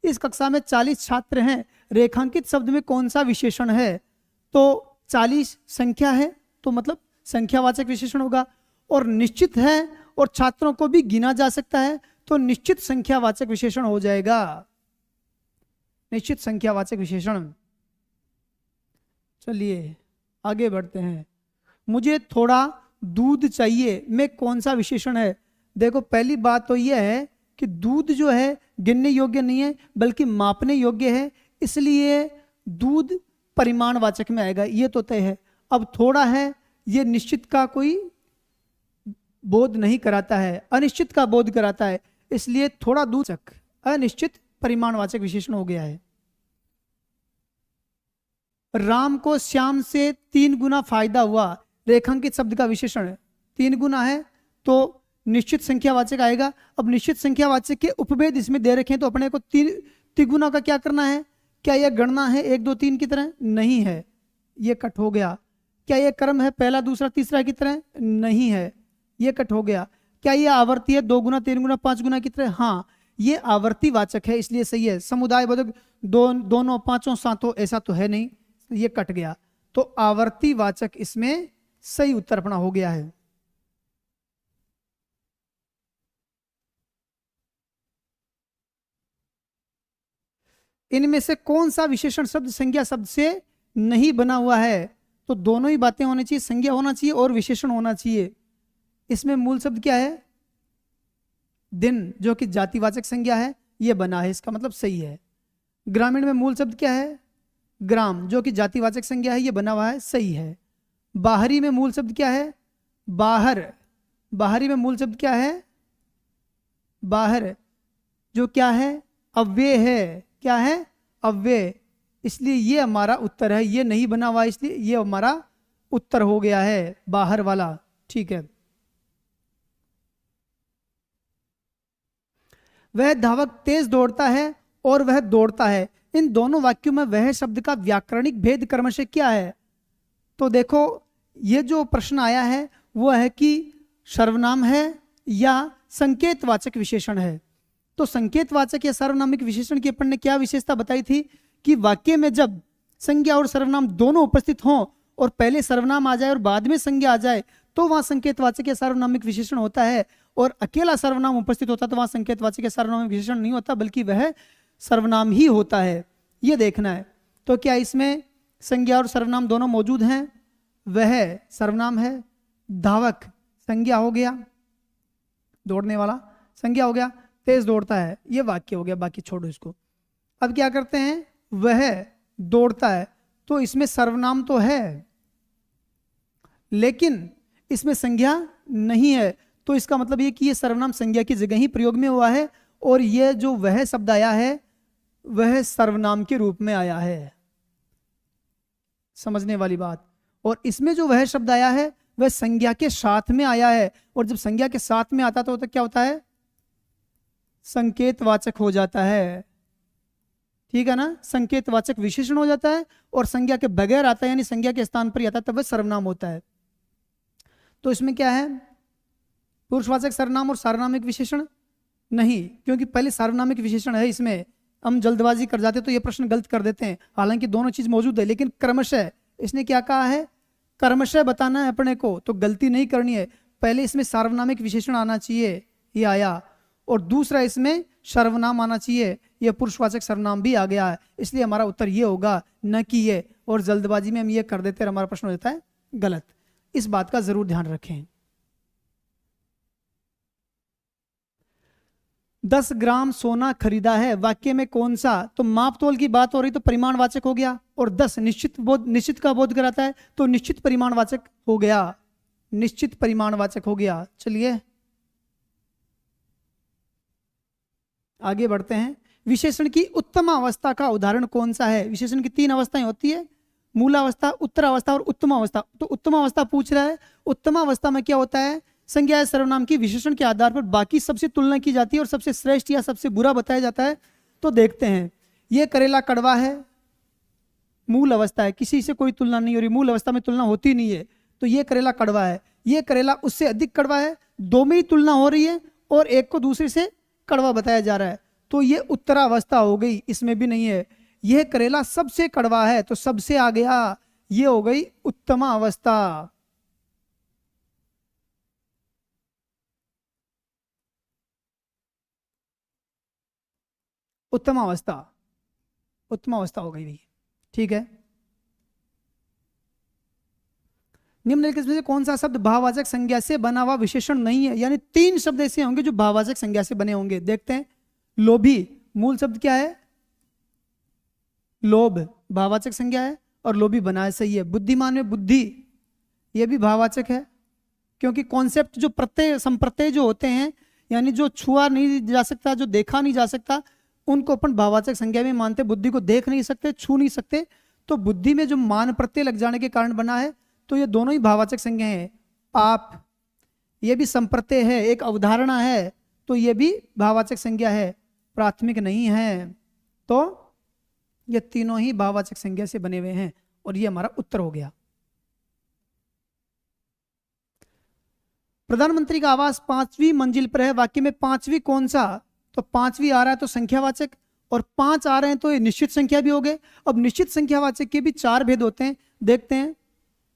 इस कक्षा में 40 छात्र हैं। रेखांकित शब्द में कौन सा विशेषण है। तो 40 संख्या है, तो मतलब संख्यावाचक विशेषण होगा। और निश्चित है और छात्रों को भी गिना जा सकता है, तो निश्चित संख्यावाचक विशेषण हो जाएगा। निश्चित संख्यावाचक विशेषण। चलिए आगे बढ़ते हैं। मुझे थोड़ा दूध चाहिए में कौन सा विशेषण है। देखो पहली बात तो यह है कि दूध जो है गिनने योग्य नहीं है बल्कि मापने योग्य है, इसलिए दूध परिमाणवाचक में आएगा, ये तो तय है। अब थोड़ा है ये निश्चित का कोई बोध नहीं कराता है, अनिश्चित का बोध कराता है, इसलिए थोड़ा दूध तक अनिश्चित परिमाणवाचक विशेषण हो गया है। राम को श्याम से 3 गुना फायदा हुआ। रेखांकित शब्द का विशेषण है, 3 गुना है तो निश्चित संख्यावाचक आएगा। अब निश्चित संख्यावाचक के उपभेद इसमें दे रखे हैं, तो अपने को तिगुना का क्या करना है? क्या यह गणना है 1 2 3 की तरह? नहीं है, ये कट हो गया। क्या यह क्रम है पहला दूसरा तीसरा की तरह? नहीं है, ये कट हो गया। क्या ये आवर्ती है 2 गुना 3 गुना 5 गुना की तरह? हाँ, ये आवर्ती वाचक है, इसलिए सही है। समुदाय बोधक दोनों पांचों सातों ऐसा तो है नहीं, ये कट गया। तो आवर्ती वाचक इसमें सही उत्तर अपना हो गया है। इनमें से कौन सा विशेषण शब्द संज्ञा शब्द से नहीं बना हुआ है? तो दोनों ही बातें होनी चाहिए, संज्ञा होना चाहिए और विशेषण होना चाहिए। इसमें मूल शब्द क्या है? दिन, जो कि जातिवाचक संज्ञा है, यह बना है, इसका मतलब सही है। ग्रामीण में मूल शब्द क्या है? ग्राम, जो कि जातिवाचक संज्ञा है, यह बना हुआ है, सही है। बाहरी में मूल शब्द क्या है? बाहर, बाहरी में मूल शब्द क्या है? बाहर, जो क्या है? अव्यय है। क्या है? अव्यय, इसलिए ये हमारा उत्तर है। ये नहीं बना हुआ, इसलिए ये हमारा उत्तर हो गया है, बाहर वाला। ठीक है। वह धावक तेज दौड़ता है और वह दौड़ता है, इन दोनों वाक्यों में वह शब्द का व्याकरणिक भेद क्रमशः क्या है? तो देखो, ये जो प्रश्न आया है वो है कि सर्वनाम है या संकेतवाचक विशेषण है। तो संकेतवाचक या सर्वनामिक विशेषण की अपन ने क्या विशेषता बताई थी कि वाक्य में जब संज्ञा और सर्वनाम दोनों उपस्थित हों और पहले सर्वनाम आ जाए और बाद में संज्ञा आ जाए तो वहां संकेतवाचक या सर्वनामिक विशेषण होता है, और अकेला सर्वनाम उपस्थित होता तो वहां संकेतवाचक या सर्वनामिक विशेषण नहीं होता, बल्कि वह सर्वनाम ही होता है। यह देखना है। तो क्या इसमें संज्ञा और सर्वनाम दोनों मौजूद हैं? वह सर्वनाम है। धावक संज्ञा हो गया, दौड़ने वाला संज्ञा हो गया, तेज दौड़ता है, यह वाक्य हो गया, बाकी छोड़ो इसको। अब क्या करते हैं? वह दौड़ता है, तो इसमें सर्वनाम तो है लेकिन इसमें संज्ञा नहीं है, तो इसका मतलब ये कि ये सर्वनाम संज्ञा की जगह ही प्रयोग में हुआ है, और यह जो वह शब्द आया है वह सर्वनाम के रूप में आया है। समझने वाली बात। और इसमें जो वह शब्द आया है वह संज्ञा के साथ में आया है, और जब संज्ञा के साथ में आता तो क्या होता है? संकेतवाचक हो जाता है। ठीक है ना? संकेतवाचक विशेषण हो जाता है, और संज्ञा के बगैर आता है, यानी संज्ञा के स्थान पर आता है, तब वह सर्वनाम होता है। तो इसमें क्या है? पुरुषवाचक सर्वनाम और सार्वनामिक विशेषण नहीं, क्योंकि पहले सार्वनामिक विशेषण है। इसमें हम जल्दबाजी कर जाते तो ये प्रश्न गलत कर देते हैं, हालांकि दोनों चीज मौजूद है, लेकिन क्रमशः इसने क्या कहा है? क्रमशः बताना है अपने को, तो गलती नहीं करनी है। पहले इसमें सार्वनामिक विशेषण आना चाहिए, ये आया, और दूसरा इसमें सर्वनाम आना चाहिए, यह पुरुषवाचक सर्वनाम भी आ गया है, इसलिए हमारा उत्तर ये होगा, न कि ये। और जल्दबाजी में हम ये कर देते हैं, हमारा प्रश्न हो जाता है गलत। इस बात का जरूर ध्यान रखें। 10 ग्राम सोना खरीदा है, वाक्य में कौन सा? तो मापतोल की बात हो रही तो परिमाणवाचक हो गया, और 10 निश्चित का बोध कराता है, तो निश्चित परिमाणवाचक हो गया, निश्चित परिमाणवाचक हो गया। चलिए आगे बढ़ते हैं। विशेषण की उत्तम अवस्था का उदाहरण कौन सा है? विशेषण की 3 अवस्थाएं होती है, मूलावस्था, उत्तरावस्था और उत्तम अवस्था। तो उत्तम अवस्था पूछ रहा है। उत्तम अवस्था में क्या होता है? संज्ञा या सर्वनाम की विशेषण के आधार पर बाकी सबसे तुलना की जाती है और सबसे श्रेष्ठ या सबसे बुरा बताया जाता है। तो देखते हैं, यह करेला कड़वा है, मूल अवस्था है, किसी से कोई तुलना नहीं हो रही, मूल अवस्था में तुलना होती नहीं है, तो यह करेला कड़वा है। यह करेला उससे अधिक कड़वा है, दो में ही तुलना हो रही है और एक को दूसरे से कड़वा बताया जा रहा है, तो यह उत्तरावस्था हो गई, इसमें भी नहीं है। यह करेला सबसे कड़वा है, तो सबसे आ गया, यह हो गई उत्तमा अवस्था। उत्तम अवस्था, उत्तम अवस्था हो गई भाई। ठीक है। निम्नलिखित में से कौन सा शब्द भाववाचक संज्ञा से बना हुआ विशेषण नहीं है? यानी 3 शब्द ऐसे होंगे जो भाववाचक संज्ञा से बने होंगे। देखते हैं। लोभी, मूल शब्द क्या है? लोभ, भाववाचक संज्ञा है और लोभी बना है, सही है। बुद्धिमान में बुद्धि, यह भी भाववाचक है, क्योंकि कॉन्सेप्ट जो प्रत्यय संप्रत्यय जो होते हैं, यानी जो छुआ नहीं जा सकता, जो देखा नहीं जा सकता, उनको अपन भाववाचक संज्ञा में मानते। बुद्धि को देख नहीं सकते, छू नहीं सकते, तो बुद्धि में जो मान प्रत्यय लग जाने के कारण बना है, तो ये दोनों ही भाववाचक संज्ञा हैं। आप, ये भी संप्रत्यय है, एक अवधारणा है, तो ये भी भाववाचक संज्ञा है, प्राथमिक नहीं है। तो ये तीनों ही भाववाचक संज्ञा से बने हुए हैं और ये हमारा उत्तर हो गया। प्रधानमंत्री का आवास 5वीं मंजिल पर है, वाक्य में 5वीं कौन सा? तो 5वीं आ रहा है तो संख्यावाचक, और 5 आ रहे हैं तो ये निश्चित संख्या भी हो गए। अब निश्चित संख्यावाचक के भी 4 भेद होते हैं, देखते हैं।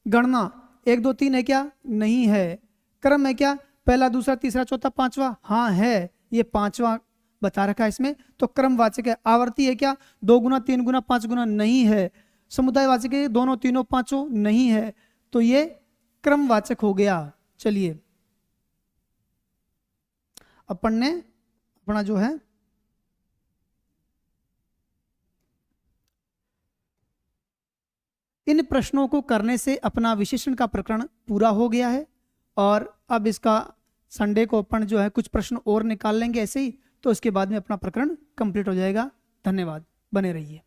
गणना 1 2 3 है क्या? नहीं है। क्रम है क्या? पहला दूसरा तीसरा चौथा पांचवा? हाँ है, ये 5वां बता रखा है इसमें, तो क्रमवाचक है। आवर्ती है क्या? 2 गुना 3 गुना 5 गुना? नहीं है। समुदायवाचक है, दोनों तीनों पांचों? नहीं है, तो ये क्रमवाचक हो गया। चलिए अपन ने अपना जो है इन प्रश्नों को करने से अपना विशेषण का प्रकरण पूरा हो गया है। और अब इसका संडे को अपन जो है कुछ प्रश्न और निकाल लेंगे ऐसे ही, तो उसके बाद में अपना प्रकरण कंप्लीट हो जाएगा। धन्यवाद, बने रहिए।